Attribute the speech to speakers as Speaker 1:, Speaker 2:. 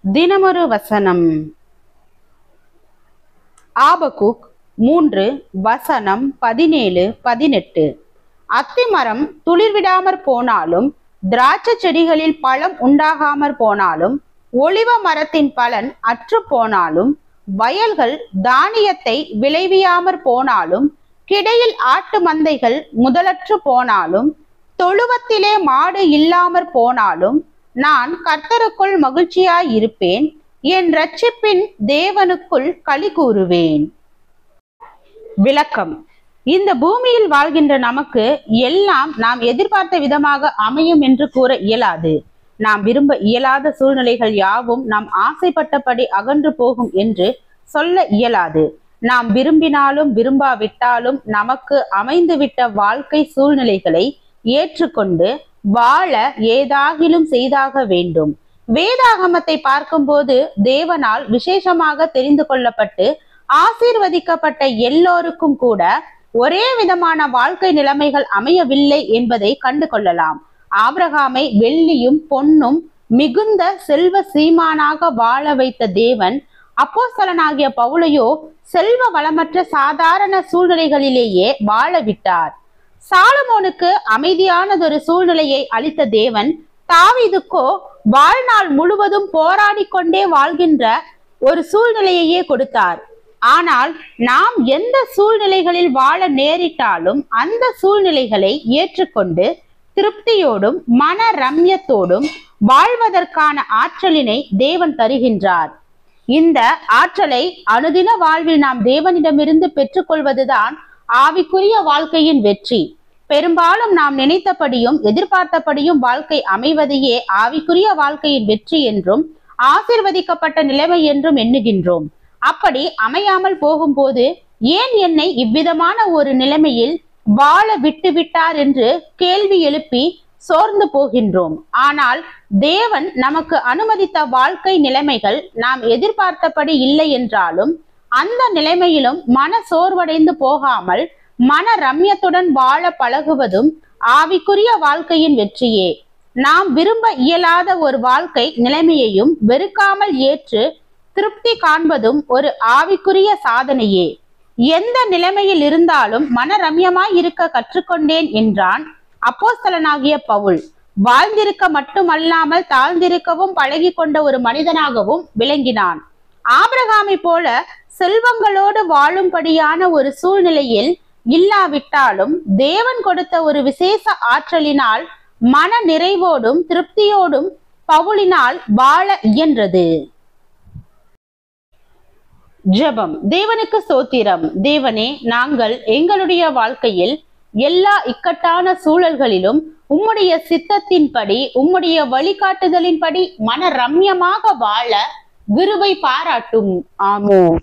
Speaker 1: தினமொரு வசனம். ஆபகுக் 3 வசனம் 17, 18. அத்திமரம் துளிர்விடாமற் போனாலும், திராட்சை செடிகளில் பழம் உண்டாகாமற் போனாலும், ஒலிவ மரத்தின் பலன் அற்று போனாலும், வயல்கள் தானியத்தை விளைவியாமற் போனாலும், கிடையில் ஆட்டு மந்தைகள் முதலற்று போனாலும், தொழுவத்திலே மாடு இல்லாமற் போனாலும், நான் கர்த்தருக்குள் மகிழ்ச்சியாயிருப்பேன், என் இரட்சிப்பின் தேவனுக்குள் களி கூறுவேன். விளக்கம். இந்த பூமியில் வாழ்கின்ற நமக்கு எல்லாம் நாம் எதிர்பார்த்த விதமாக அமையும் என்று கூற இயலாது. நாம் விரும்ப இயலாத சூழ்நிலைகள் யாவும் நாம் ஆசைப்பட்டபடி அகன்று போகும் என்று சொல்ல இயலாது. நாம் விரும்பினாலும் விரும்பாவிட்டாலும் நமக்கு அமைந்துவிட்ட வாழ்க்கை சூழ்நிலைகளை ஏற்றுக்கொண்டு வாழ ஏதாகிலும் செய்தாக வேண்டும். வேதாகமத்தை பார்க்கும்போது தேவனால் விசேஷமாக தெரிந்து கொள்ளப்பட்டு ஆசீர்வதிக்கப்பட்ட எல்லோருக்கும் கூட ஒரே விதமான வாழ்க்கை நிலைமைகள் அமையவில்லை என்பதை கண்டு கொள்ளலாம். ஆபிரகாமை வெள்ளியும் பொன்னும் மிகுந்த செல்வ சீமானாக வாழ வைத்த தேவன் அப்போஸ்தலனாகிய பவுலையோ செல்வ வளமற்ற சாதாரண சூழ்நிலைகளிலேயே வாழ விட்டார். சாலமோனுக்கு அமைதியானதொரு சூழ்நிலையை அளித்த தேவன் தாவீதுக்கோ வாழ்நாள் முழுவதும் போராடி கொண்டே வாழ்கின்ற ஒரு சூழ்நிலையையே கொடுத்தார். ஆனால் நாம் எந்த சூழ்நிலைகளில் வாழ நேரிட்டாலும் அந்த சூழ்நிலைகளை ஏற்றுக்கொண்டு திருப்தியோடும் மன ரம்யத்தோடும் வாழ்வதற்கான ஆற்றலினை தேவன் தருகின்றார். இந்த ஆற்றலை அனுதின வாழ்வில் நாம் தேவனிடமிருந்து பெற்றுக்கொள்வதுதான் ஆவிக்குரிய வாழ்க்கையின் வெற்றி. பெரும்பாலும் நாம் நினைத்தபடியும் எதிர்பார்த்தபடியும் வாழ்க்கை அமைவதையே ஆவிக்குரிய வாழ்க்கையின் வெற்றி என்றும் ஆசீர்வதிக்கப்பட்ட நிலைமை என்றும் எண்ணுகின்றோம். அப்படி அமையாமல் போகும்போது ஏன் என்னை இவ்விதமான ஒரு நிலைமையில் வாழ விட்டு விட்டார் என்று கேள்வி எழுப்பி சோர்ந்து போகின்றோம். ஆனால் தேவன் நமக்கு அனுமதித்த வாழ்க்கை நிலைமைகள் நாம் எதிர்பார்த்தபடி இல்லை என்றாலும் அந்த நிலைமையிலும் மன சோர்வடைந்து போகாமல் மன ரம்யத்துடன் வாழ பழகுவதும் ஆவிக்குரிய வாழ்க்கையின் வெற்றியே. நாம் விரும்ப இயலாத ஒரு வாழ்க்கை நிலைமையையும் வெறுக்காமல் ஏற்று திருப்தி காண்பதும் ஒரு ஆவிக்குரிய சாதனையே. எந்த நிலைமையில் இருந்தாலும் மன ரம்யமாய் இருக்க கற்றுக்கொண்டேன் என்றான் அப்போஸ்தலனாகிய பவுல். வாழ்ந்திருக்க மட்டுமல்லாமல் தாழ்ந்திருக்கவும் பழகி கொண்ட ஒரு மனிதனாகவும் விளங்கினான். ஆபிரகாமை போல செல்வங்களோடு வாழும்படியான ஒரு சூழ்நிலையில் இல்லாவிட்டாலும் தேவன் கொடுத்த ஒரு விசேஷ ஆற்றலினால் மன நிறைவோடும் திருப்தியோடும் பவுலினால் வாழ இயன்றது. ஜெபம். தேவனுக்கு ஸ்தோத்திரம். தேவனே, நாங்கள் எங்களுடைய வாழ்க்கையில் எல்லா இக்கட்டான சூழல்களிலும் உம்முடைய சித்தத்தின்படி உம்முடைய வழிகாட்டுதலின்படி மன ரம்யமாக வாழ கிருபை பாராட்டும். ஆமென்.